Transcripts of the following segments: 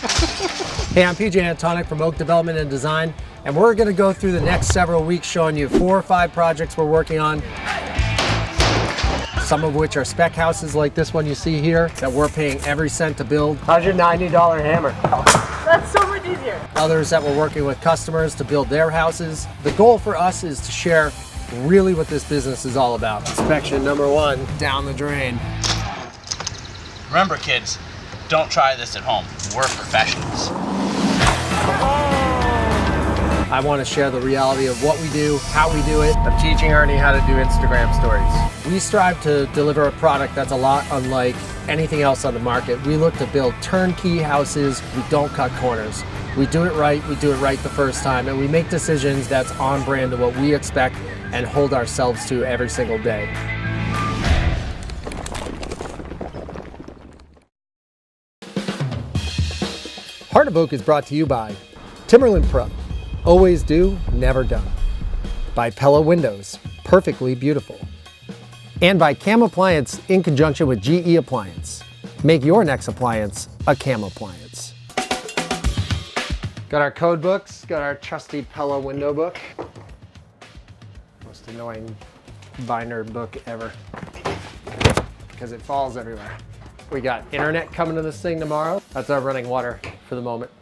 Hey, I'm PJ Antonic from Oak Development and Design, and we're going to go through the next several weeks showing you 4 or 5 projects we're working on. Some of which are spec houses like this one you see here that we're paying every cent to build. $190 hammer. That's so much easier. Others that we're working with customers to build their houses. The goal for us is to share really what this business is all about. Inspection number 1, down the drain. Remember, kids, don't try this at home. We're professionals. I want to share the reality of what we do, how we do it. I'm teaching Ernie how to do Instagram stories. We strive to deliver a product that's a lot unlike anything else on the market. We look to build turnkey houses. We don't cut corners. We do it right the first time, and we make decisions that's on brand to what we expect and hold ourselves to every single day. Heart of Oak is brought to you by Timberland Pro. Always do, never done. By Pella Windows, perfectly beautiful. And by Cam Appliance in conjunction with GE Appliance. Make your next appliance a Cam appliance. Got our code books, got our trusty Pella window book. Most annoying binder book ever, because it falls everywhere. We got internet coming to this thing tomorrow. That's our running water for the moment.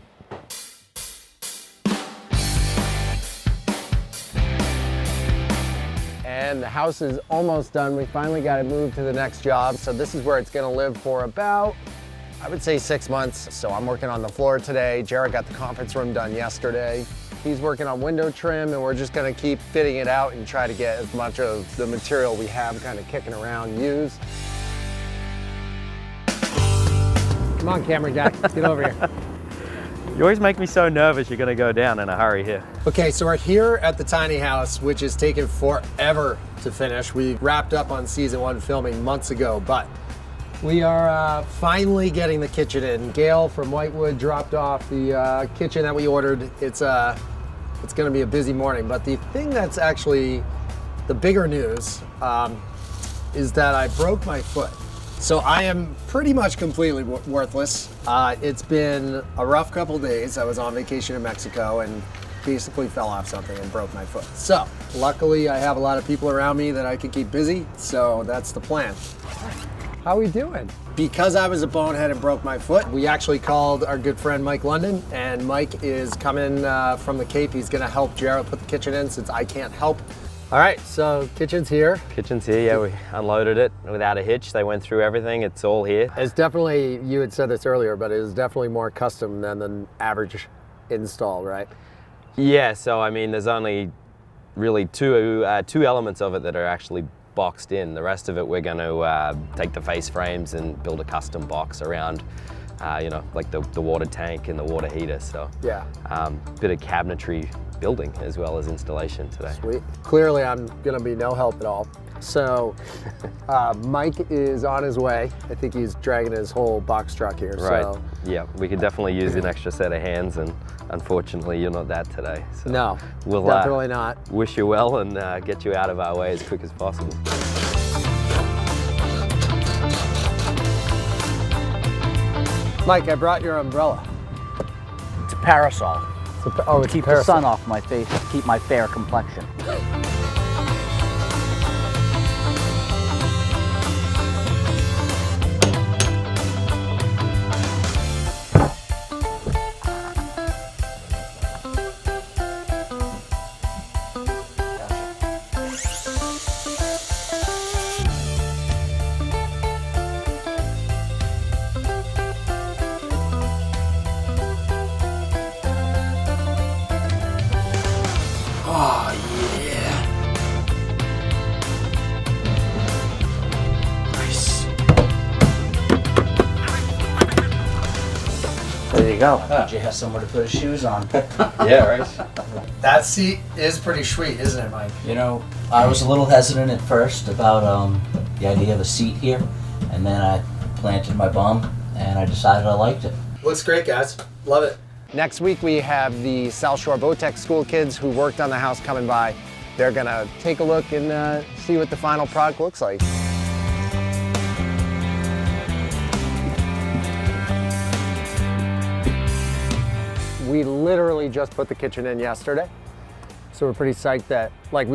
And the house is almost done. We finally got it moved to the next job. So this is where it's gonna live for about, I would say 6 months. So I'm working on the floor today. Jared got the conference room done yesterday. He's working on window trim, and we're just gonna keep fitting it out and try to get as much of the material we have kind of kicking around used. Come on, camera guy, get over here. You always make me so nervous you're gonna go down in a hurry here. Okay, so we're here at the tiny house, which has taken forever to finish. We wrapped up on season 1 filming months ago, but we are finally getting the kitchen in. Gail from Whitewood dropped off the kitchen that we ordered. It's gonna be a busy morning, but the thing that's actually the bigger news is that I broke my foot. So I am pretty much completely worthless. It's been a rough couple days. I was on vacation in Mexico and basically fell off something and broke my foot. So luckily I have a lot of people around me that I can keep busy, so that's the plan. How are we doing? Because I was a bonehead and broke my foot, we actually called our good friend Mike London, and Mike is coming from the Cape. He's gonna help Jared put the kitchen in since I can't help. All right, so kitchen's here. Kitchen's here, yeah, we unloaded it without a hitch. They went through everything, it's all here. It's definitely, you had said this earlier, but it is definitely more custom than the average install, right? Yeah, so I mean, there's only really two elements of it that are actually boxed in. The rest of it, we're gonna take the face frames and build a custom box around, you know, like the water tank and the water heater, so. Yeah. Bit of cabinetry building as well as installation today. Sweet. Clearly I'm gonna be no help at all. So Mike is on his way. I think he's dragging his whole box truck here. Right, So. yeah, we could definitely use an extra set of hands, and unfortunately you're not that today. So No, we'll definitely not. wish you well and get you out of our way as quick as possible. Mike, I brought your umbrella. It's a parasol. Oh, it's Keep a the sun parasol. off my face, keep my fair complexion. There you go. Did you have somewhere to put his shoes on? Yeah, right. That seat is pretty sweet, isn't it, Mike? You know, I was a little hesitant at first about the idea of a seat here, and then I planted my bum, and I decided I liked it. Looks great, guys. Love it. Next week we have the South Shore Boatech school kids who worked on the house coming by. They're gonna take a look and see what the final product looks like. We literally just put the kitchen in yesterday. So we're pretty psyched that, like,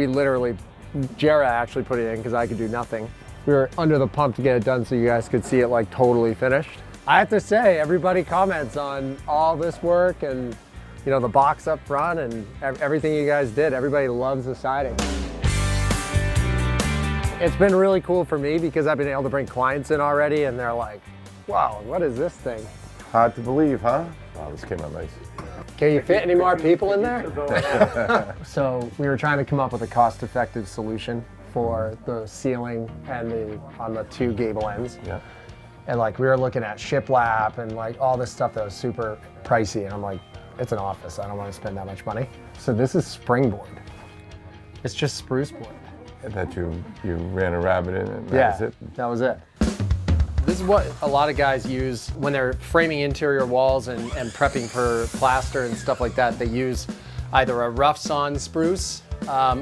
Jara actually put it in because I could do nothing. We were under the pump to get it done so you guys could see it like totally finished. I have to say, everybody comments on all this work and, you know, the box up front and everything you guys did. Everybody loves the siding. It's been really cool for me because I've been able to bring clients in already and they're like, wow, what is this thing? Hard to believe, huh? Wow, this came out nice. Can you fit any more people in there? So we were trying to come up with a cost-effective solution for the ceiling and on the two gable ends. Yeah. And like we were looking at shiplap and like all this stuff that was super pricey. And I'm like, it's an office. I don't want to spend that much money. So this is springboard. It's just spruce board. And that you ran a rabbit in and that was it? That was it. This is what a lot of guys use when they're framing interior walls and prepping for plaster and stuff like that. They use either a rough sawn spruce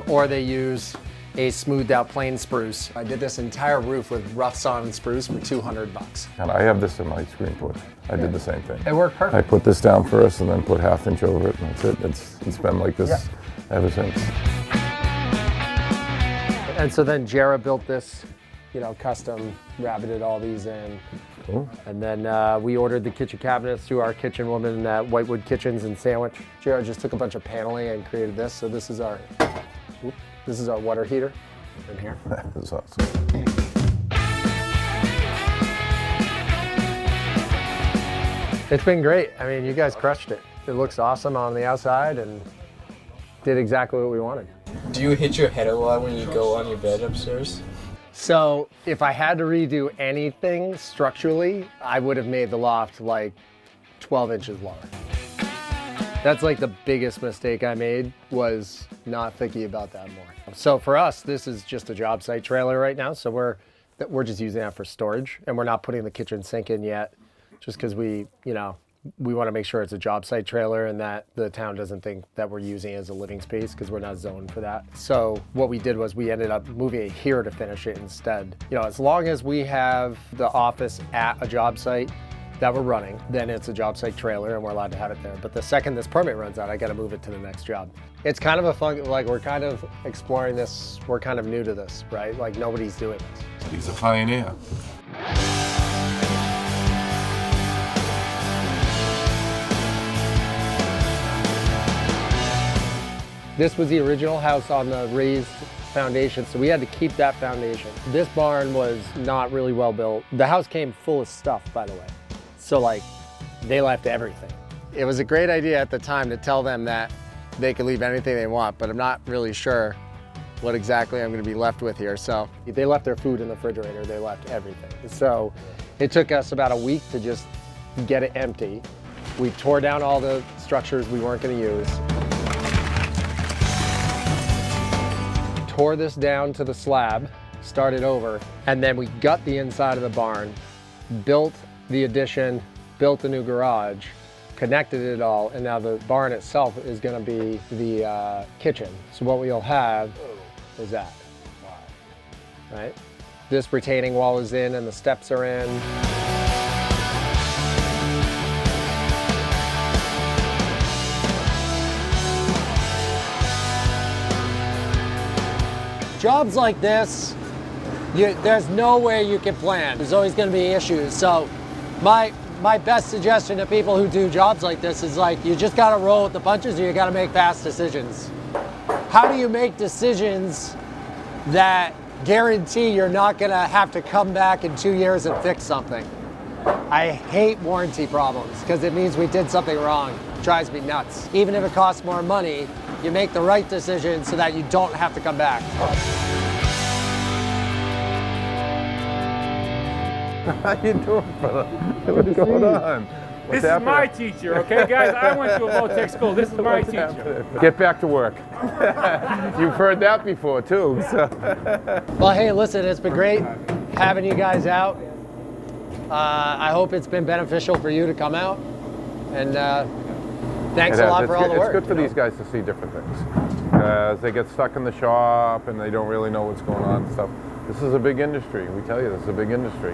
or they use a smoothed out plain spruce. I did this entire roof with rough sawn spruce for $200. And I have this in my screen porch. I did the same thing. It worked I perfect. put this down first and then put 1/2 inch over it and that's it. It's been like this ever since. And so then Jara built this, you know, custom, rabbited all these in. Cool. And then we ordered the kitchen cabinets through our kitchen woman at Whitewood Kitchens in Sandwich. Jara just took a bunch of paneling and created this. So this is our water heater in here. That's awesome. It's been great. I mean, you guys crushed it. It looks awesome on the outside and did exactly what we wanted. Do you hit your head a lot when you go on your bed upstairs? So if I had to redo anything structurally, I would have made the loft like 12 inches lower. That's like the biggest mistake I made, was not thinking about that more. So for us, this is just a job site trailer right now. So we're just using that for storage, and we're not putting the kitchen sink in yet, just because we want to make sure it's a job site trailer and that the town doesn't think that we're using it as a living space, because we're not zoned for that. So what we did was we ended up moving it here to finish it instead. You know, as long as we have the office at a job site that we're running, then it's a job site trailer and we're allowed to have it there. But the second this permit runs out, I got to move it to the next job. It's kind of a fun, like, we're kind of exploring this. We're kind of new to this, right? Like, nobody's doing this. He's a pioneer. This was the original house on the raised foundation, so we had to keep that foundation. This barn was not really well built. The house came full of stuff, by the way. So like, they left everything. It was a great idea at the time to tell them that they could leave anything they want, but I'm not really sure what exactly I'm gonna be left with here. So they left their food in the refrigerator, they left everything. So it took us about a week to just get it empty. We tore down all the structures we weren't gonna use. Tore this down to the slab, started over, and then we gut the inside of the barn, built the addition, built a new garage, connected it all, and now the barn itself is gonna be the kitchen. So what we'll have is that, right? This retaining wall is in and the steps are in. Jobs like this, there's no way you can plan. There's always going to be issues. So my best suggestion to people who do jobs like this is, like, you just got to roll with the punches, or you got to make fast decisions. How do you make decisions that guarantee you're not going to have to come back in 2 years and fix something? I hate warranty problems because it means we did something wrong. It drives me nuts. Even if it costs more money, you make the right decision so that you don't have to come back. How you doing, brother? What's going on? This is my teacher, okay, guys? I went to a Votech school. This is my teacher. Get back to work. You've heard that before, too. So. Well, hey, listen, it's been great having you guys out. I hope it's been beneficial for you to come out. And thanks a lot for all the work. It's good for these guys to see different things. As they get stuck in the shop and they don't really know what's going on and stuff. This is a big industry. We tell you, this is a big industry.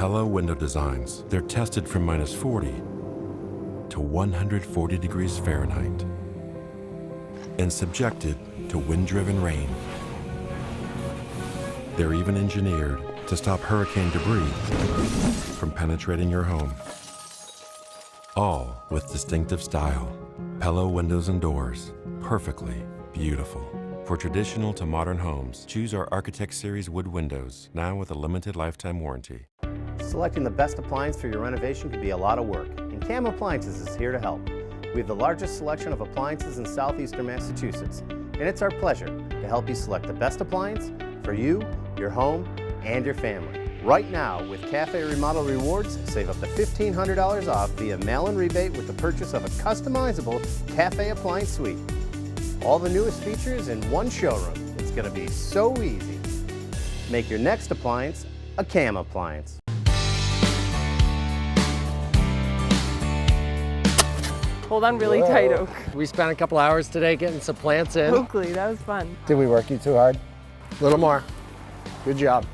Pella window designs. They're tested from -40 to 140 degrees Fahrenheit and subjected to wind-driven rain. They're even engineered to stop hurricane debris from penetrating your home. All with distinctive style. Pella windows and doors. Perfectly beautiful. For traditional to modern homes, choose our Architect Series wood windows, now with a limited lifetime warranty. Selecting the best appliance for your renovation can be a lot of work, and CAM Appliances is here to help. We have the largest selection of appliances in southeastern Massachusetts, and it's our pleasure to help you select the best appliance for you, your home, and your family. Right now, with Cafe Remodel Rewards, save up to $1,500 off via mail-in rebate with the purchase of a customizable Cafe Appliance Suite. All the newest features in one showroom. It's going to be so easy. Make your next appliance a CAM appliance. Hold on really tight, Oak. We spent a couple hours today getting some plants in. Oakley, that was fun. Did we work you too hard? A little more. Good job.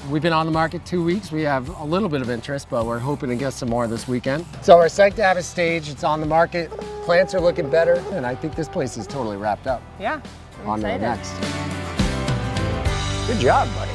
We've been on the market 2 weeks. We have a little bit of interest, but we're hoping to get some more this weekend. So we're psyched to have a stage. It's on the market. Plants are looking better, and I think this place is totally wrapped up. Yeah, I'm On to the excited. next. Good job, buddy.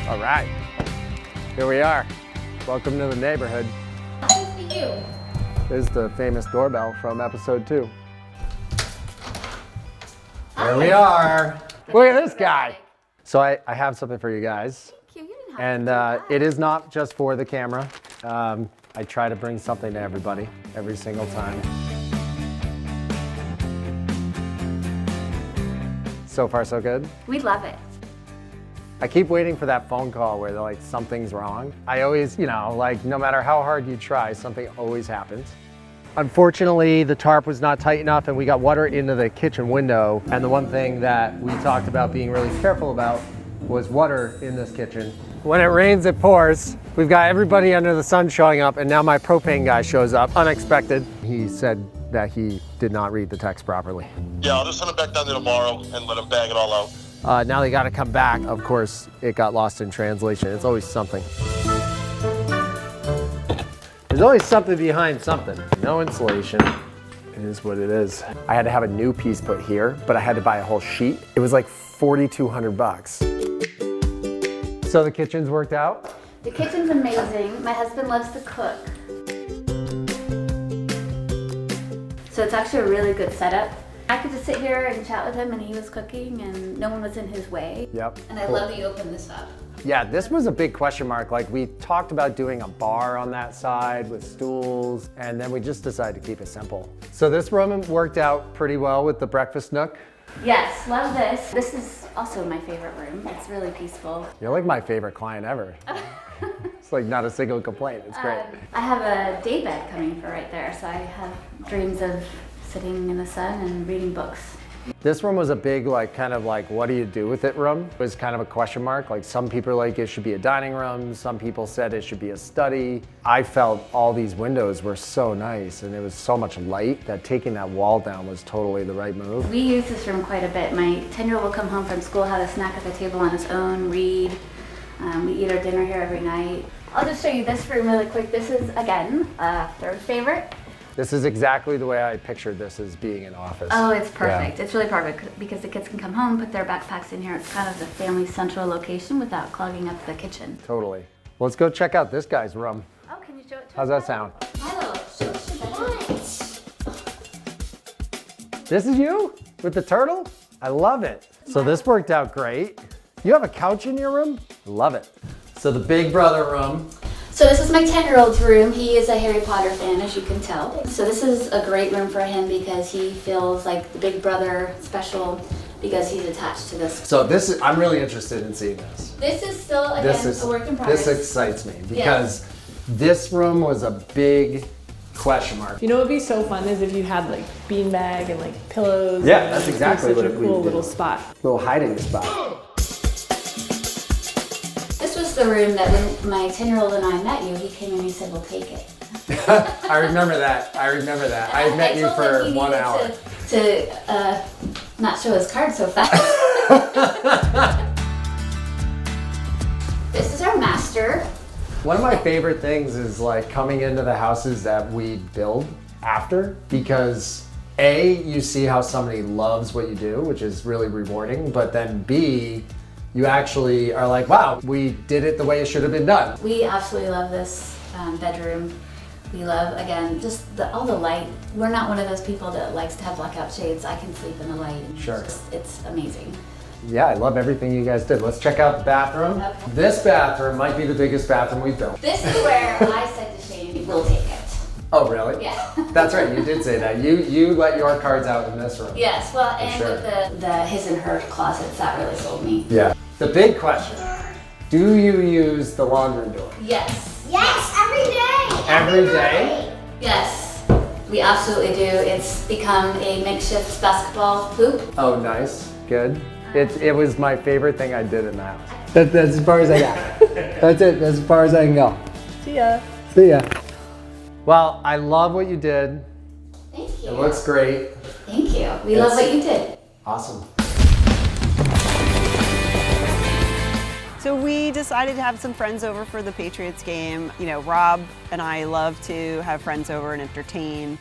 All right, here we are. Welcome to the neighborhood. There's the famous doorbell from episode 2. Here we are. Look at this guy. So I have something for you guys. And it is not just for the camera. I try to bring something to everybody every single time. So far, so good? We love it. I keep waiting for that phone call where they're like, something's wrong. I always, no matter how hard you try, something always happens. Unfortunately, the tarp was not tight enough and we got water into the kitchen window. And the one thing that we talked about being really careful about was water in this kitchen. When it rains, it pours. We've got everybody under the sun showing up, and now my propane guy shows up, unexpected. He said that he did not read the text properly. Yeah, I'll just send him back down there tomorrow and let him bag it all out. Now they gotta come back. Of course, it got lost in translation. It's always something. There's always something behind something. No insulation. It is what it is. I had to have a new piece put here, but I had to buy a whole sheet. It was like $4,200. So the kitchen's worked out? The kitchen's amazing. My husband loves to cook. So it's actually a really good setup. I could just sit here and chat with him and he was cooking and no one was in his way. Yep. And I love that you opened this up. Yeah, this was a big question mark. Like, we talked about doing a bar on that side with stools, and then we just decided to keep it simple. So this room worked out pretty well with the breakfast nook. Yes, love this. This is also my favorite room. It's really peaceful. You're like my favorite client ever. It's like not a single complaint. It's great. I have a day bed coming for right there, so I have dreams of sitting in the sun and reading books. This room was a big, kind of what do you do with it room? It was kind of a question mark. Like, some people are like, it should be a dining room. Some people said it should be a study. I felt all these windows were so nice and it was so much light that taking that wall down was totally the right move. We use this room quite a bit. My 10-year-old will come home from school, have a snack at the table on his own, read. We eat our dinner here every night. I'll just show you this room really quick. This is, again, third favorite. This is exactly the way I pictured this as being an office. Oh, it's perfect. Yeah. It's really perfect because the kids can come home, put their backpacks in here. It's kind of the family central location without clogging up the kitchen. Totally. Well, let's go check out this guy's room. Oh, can you show it to How's that sound? Hello. This is you with the turtle? I love it. So this worked out great. You have a couch in your room? Love it. So the big brother room. So this is my 10-year-old's room. He is a Harry Potter fan, as you can tell. So this is a great room for him because he feels like the big brother special because he's attached to this. So I'm really interested in seeing this. This is still, again, a work in progress. This excites me because This room was a big question mark. You know what would be so fun is if you had like beanbag and like pillows. Yeah, and that's it's exactly such what a we cool do. little spot. Little hiding spot. This was the room that when my 10-year-old and I met you, he came and he said, we'll take it. I remember that. I met you for 1 hour. To not show his card so fast. This is our master. One of my favorite things is like coming into the houses that we build after, because A, you see how somebody loves what you do, which is really rewarding, but then B, you actually are like, wow, we did it the way it should have been done. We absolutely love this bedroom. We love, again, just all the light. We're not one of those people that likes to have blackout shades. I can sleep in the light. Sure. It's amazing. Yeah, I love everything you guys did. Let's check out the bathroom. Okay. This bathroom might be the biggest bathroom we've built. This is where I said to Shane, we'll take it. Oh, really? Yeah. That's right, you did say that. You let your cards out in this room. Yes, well, and sure. with the his and her closets, that really sold me. Yeah. The big question, do you use the laundry door? Yes. Yes, every day. Every day? Yes, we absolutely do. It's become a makeshift basketball hoop. Oh, nice, good. It was my favorite thing I did in the house. That's as far as I got. That's it, as far as I can go. See ya. See ya. Well, I love what you did. Thank you. It looks great. Thank you. We love what you did. Awesome. So we decided to have some friends over for the Patriots game. You know, Rob and I love to have friends over and entertain.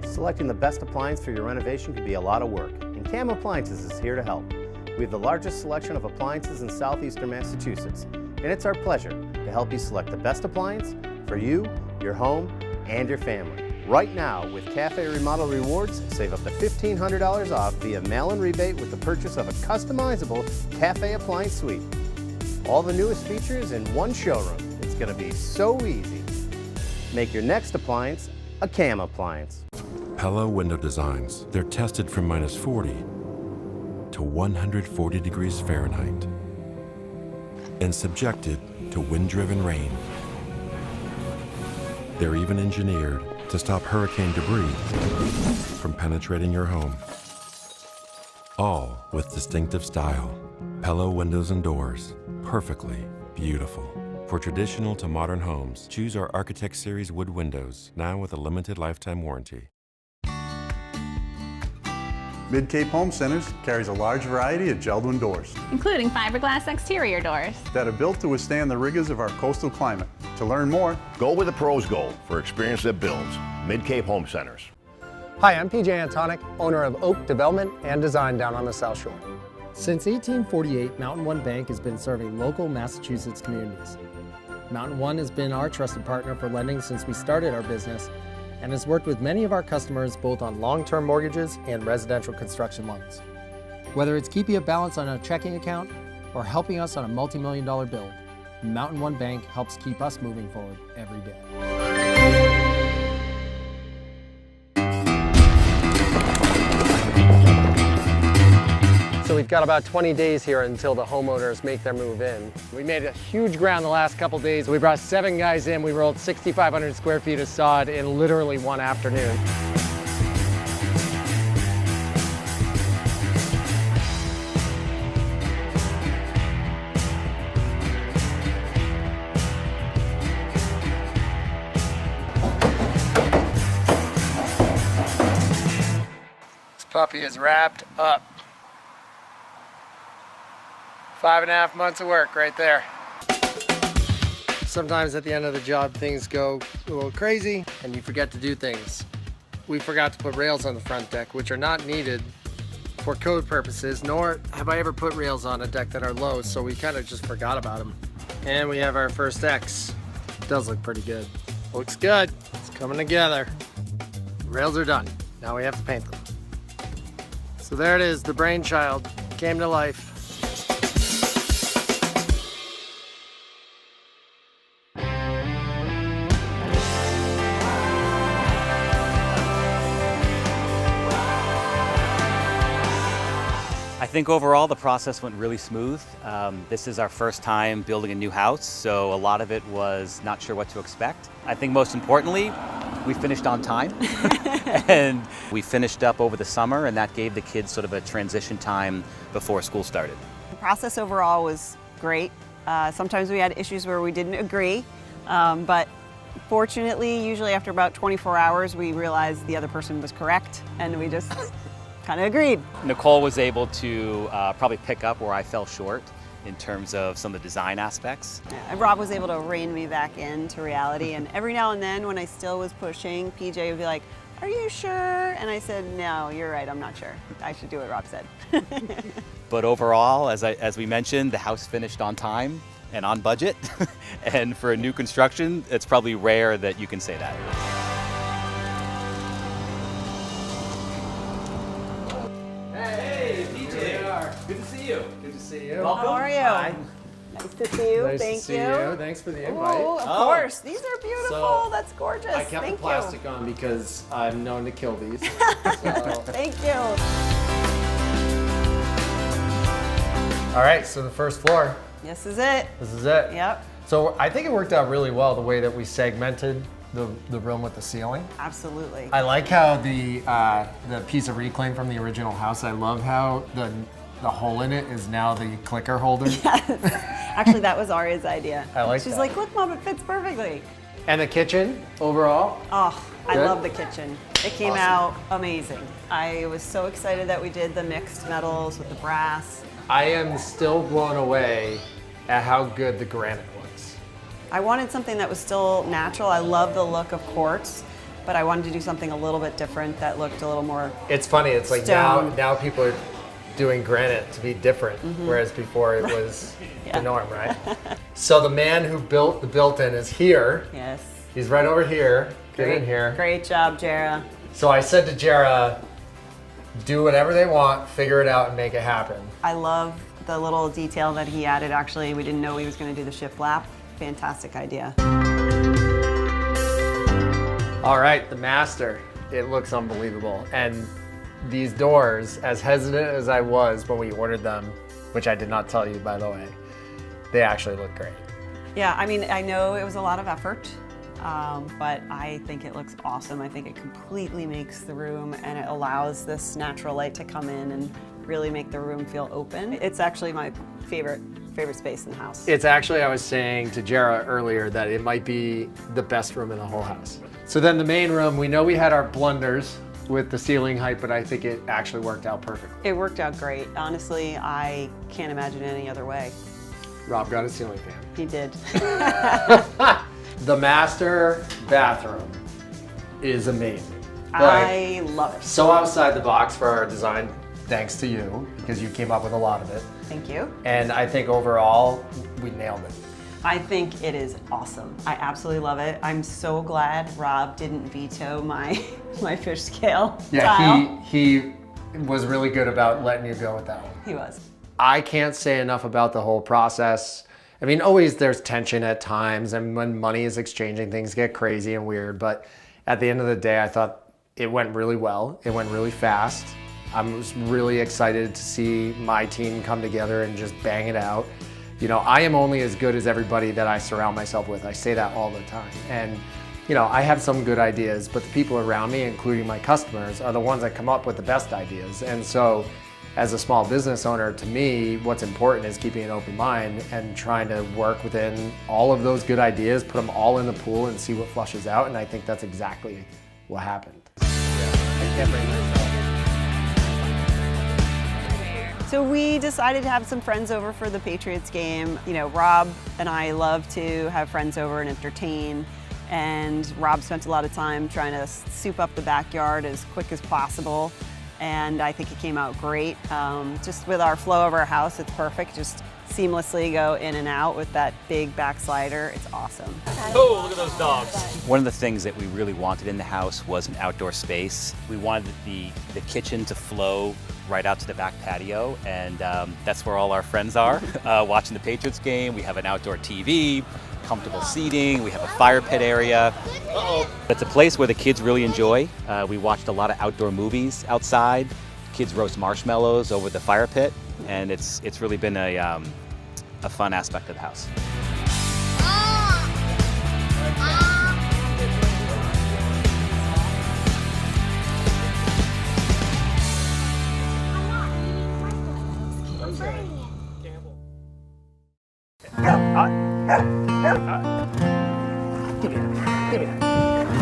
Selecting the best appliance for your renovation can be a lot of work, and CAM Appliances is here to help. We have the largest selection of appliances in southeastern Massachusetts, and it's our pleasure to help you select the best appliance for you, your home, and your family. Right now, with Cafe Remodel Rewards, save up to $1,500 off via mail-in rebate with the purchase of a customizable Cafe Appliance Suite. All the newest features in one showroom. It's going to be so easy. Make your next appliance a CAM appliance. Pella window designs. They're tested from -40 to 140 degrees Fahrenheit and subjected to wind-driven rain. They're even engineered to stop hurricane debris from penetrating your home. All with distinctive style. Pella windows and doors. Perfectly beautiful. For traditional to modern homes, choose our Architect Series wood windows, now with a limited lifetime warranty. Mid-Cape Home Centers carries a large variety of Jeld-Wen doors including fiberglass exterior doors that are built to withstand the rigors of our coastal climate. To learn more, go where the pros go for experience that builds. Mid-Cape Home Centers. Hi, I'm PJ Antonic, owner of Oak Development and Design down on the South Shore. Since 1848, Mountain One Bank has been serving local Massachusetts communities. Mountain One has been our trusted partner for lending since we started our business and has worked with many of our customers both on long-term mortgages and residential construction loans. Whether it's keeping a balance on a checking account or helping us on a multi-million-dollar build, Mountain One Bank helps keep us moving forward every day. So we've got about 20 days here until the homeowners make their move in. We made a huge ground the last couple days. We brought 7 guys in. We rolled 6,500 square feet of sod in literally one afternoon. This puppy is wrapped up. 5.5 months of work right there. Sometimes at the end of the job, things go a little crazy and you forget to do things. We forgot to put rails on the front deck, which are not needed for code purposes, nor have I ever put rails on a deck that are low, so we kind of just forgot about them. And we have our first X. does look pretty good. Looks good. It's coming together. Rails are done. Now we have to paint them. So there it is, the brainchild came to life. I think overall the process went really smooth. This is our first time building a new house, so a lot of it was not sure what to expect. I think most importantly, we finished on time and we finished up over the summer, and that gave the kids sort of a transition time before school started. The process overall was great. Sometimes we had issues where we didn't agree, but fortunately, usually after about 24 hours, we realized the other person was correct, and we just kind of agreed. Nicole was able to probably pick up where I fell short in terms of some of the design aspects. And Rob was able to rein me back into reality, and every now and then when I still was pushing, PJ would be like, "Are you sure?" And I said, "No, you're right, I'm not sure. I should do what Rob said." But overall, as we mentioned, the house finished on time and on budget. And for a new construction, it's probably rare that you can say that. Hey, PJ. Good to see you. Good to see you. How are you? Hi. Nice to see you. Nice Thank to see you. Thanks for the invite. Oh, of course. These are beautiful. So, That's gorgeous. I kept Thank the plastic on because I'm known to kill these. you. Thank you. All right, so the first floor. This is it. This is it. Yep. So I think it worked out really well the way that we segmented the room with the ceiling. Absolutely. I like how the piece of reclaim from the original house, I love how the hole in it is now the clicker holder. Actually, that was Aria's idea. I like She's that. like, "Look, Mom, it fits perfectly." And the kitchen overall? Oh, I Good? love the kitchen. It came Awesome. out amazing. I was so excited that we did the mixed metals with the brass. I am still blown away at how good the granite looks. I wanted something that was still natural. I love the look of quartz, but I wanted to do something a little bit different that looked a little more It's funny, it's like stone. now people are doing granite to be different, whereas before it was Yeah. the norm, right? So the man who built the built-in is here. Yes. He's right over here. Get in here. Great job, Jara. So I said to Jara, do whatever they want, figure it out, and make it happen. I love the little detail that he added. Actually, we didn't know he was going to do the shift lap. Fantastic idea. All right, the master. It looks unbelievable. And these doors, as hesitant as I was when we ordered them, which I did not tell you, by the way, they actually look great. Yeah, I mean, I know it was a lot of effort, but I think it looks awesome. I think it completely makes the room, and it allows this natural light to come in and really make the room feel open. It's actually my favorite space in the house. It's actually, I was saying to Jara earlier that it might be the best room in the whole house. So then the main room, we know we had our blunders with the ceiling height, but I think it actually worked out perfectly. It worked out great. Honestly, I can't imagine it any other way. Rob got a ceiling fan. He did. The master bathroom is amazing. I love it. So outside the box for our design, thanks to you, because you came up with a lot of it. Thank you. And I think overall, we nailed it. I think it is awesome. I absolutely love it. I'm so glad Rob didn't veto my fish scale tile. Yeah, he was really good about letting you go with that one. He was. I can't say enough about the whole process. I mean, always there's tension at times, and when money is exchanging, things get crazy and weird. But at the end of the day, I thought it went really well. It went really fast. I was really excited to see my team come together and just bang it out. You know, I am only as good as everybody that I surround myself with. I say that all the time. And, you know, I have some good ideas, but the people around me, including my customers, are the ones that come up with the best ideas. And so, as a small business owner, to me, what's important is keeping an open mind and trying to work within all of those good ideas, put them all in the pool and see what flushes out. And I think that's exactly what happened. I can't bring myself. So we decided to have some friends over for the Patriots game. You know, Rob and I love to have friends over and entertain. And Rob spent a lot of time trying to soup up the backyard as quick as possible. And I think it came out great. Just with our flow of our house, it's perfect. Just seamlessly go in and out with that big back slider. It's awesome. Oh, look at those dogs. One of the things that we really wanted in the house was an outdoor space. We wanted the kitchen to flow right out to the back patio, and that's where all our friends are, watching the Patriots game. We have an outdoor TV, comfortable seating, we have a fire pit area. It's a place where the kids really enjoy. We watched a lot of outdoor movies outside. Kids roast marshmallows over the fire pit, and it's really been a fun aspect of the house.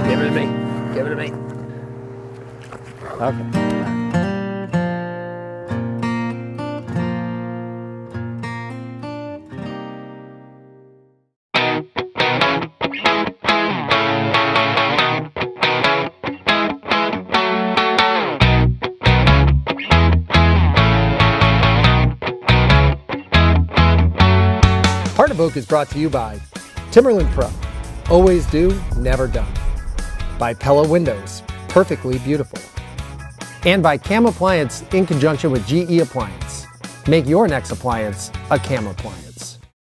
Give it to me. Give it to me. Okay. Heart of Oak is brought to you by Timberland Pro, always do, never done. By Pella Windows, perfectly beautiful. And by Cam Appliance in conjunction with GE Appliance. Make your next appliance a Cam appliance.